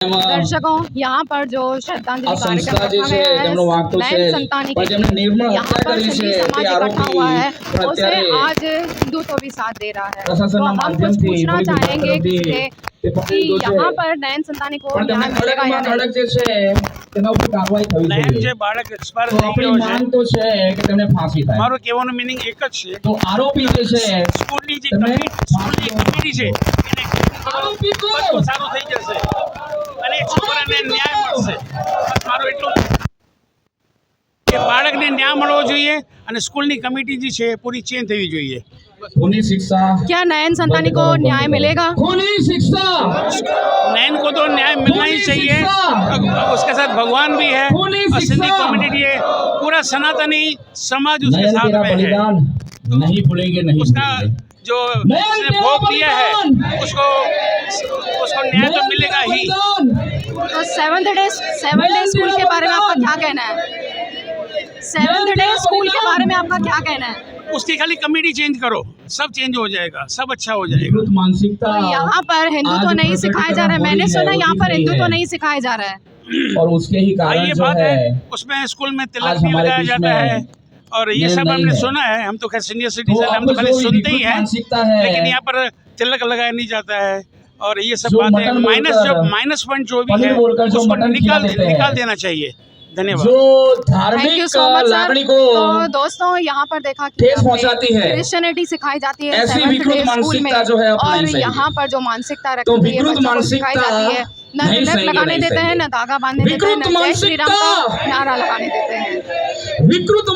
दर्शकों यहाँ पर जो श्रद्धांजलि कार्यक्रम रखा गया है नयन संतानी के यहाँ पर सिंधी समाज इकट्ठा हुआ है, उसे आज हिंदुत्व भी साथ दे रहा है। तो हम कुछ पूछना चाहेंगे कि यहाँ पर नयन संतानी को न्याय मिलेगा या नहीं? નયન જે બાળક એક્સપાયર થઈ ગયો છે, મારો કહેવાનો મીનિંગ એક જ છે, તો આરોપી જે છે સ્કૂલની જે કમિટી છે એને બધું સારું થઈ જશે અને છોકરાને ન્યાય મળશે। બસ મારો એટલું કે બાળકને ન્યાય મળવો જોઈએ અને સ્કૂલની કમિટી જે છે પૂરી ચેન્જ થવી જોઈએ। खूनी शिक्षा, क्या नयन संतानी को न्याय मिलेगा? खूनी शिक्षा, नयन को तो न्याय मिलना ही चाहिए। उसके साथ भगवान भी है और सिंधी कम्युनिटी है, पूरा सनातनी समाज उसके नयन साथ तेरा में है। बलिदान नहीं भूलेंगे, नहीं उसका भूलेंगे। जो उसने भोग दिया है उसको न्याय तो मिलेगा ही। तो सेवंथ डे स्कूल के बारे में आपका क्या कहना है? सेवंथ डे स्कूल के बारे में आपका क्या कहना है? उसकी खाली कमेटी चेंज करो, सब चेंज हो जाएगा, सब अच्छा हो जाएगा। विकृत मानसिकता तो यहाँ पर हिंदुत्व नहीं सिखाया जा रहा है, मैंने सुना यहाँ पर हिंदुत्व नहीं सिखाया जा रहा है। और उसके ही ये कारण जो बात है है, उसमें स्कूल में तिलक आज भी हमारे लगाया बीच जाता में है और ये सब नहीं हमने है। सुना है। हम तो खैर सीनियर सिटीजन, हम तो आपको खाली जो सुनते ही विकृत हैं, मानसिकता है, लेकिन यहाँ पर तिलक लगाया नहीं जाता है और ये सब जो बातें मटन माइनस पॉइंट जो भी पनीर है बोलकर जो उसको मटन खिला देते हैं। निकाल देना चाहिए। धन्यवाद। जो थैंक यू धार्मिक सो मच सर। लागणी को तो दोस्तों यहाँ पर देखा कि ठेस पहुंचाती है, क्रिश्चियनिटी सिखाई जाती है ऐसी 7th विकृत डे स्कूल में, मानसिकता जो है अपनानी और चाहिए। यहाँ पर जो मानसिकता रखी तो हुई है विकृत बच्चों को सिखाई मानसिकता जाती है, न नहीं तिलक सही, लगाने नहीं देते सही। हैं, न धागा बांधने देते हैं, विकृत न जय श्री राम का मानसिकता नारा लगाने देते हैं। विकृत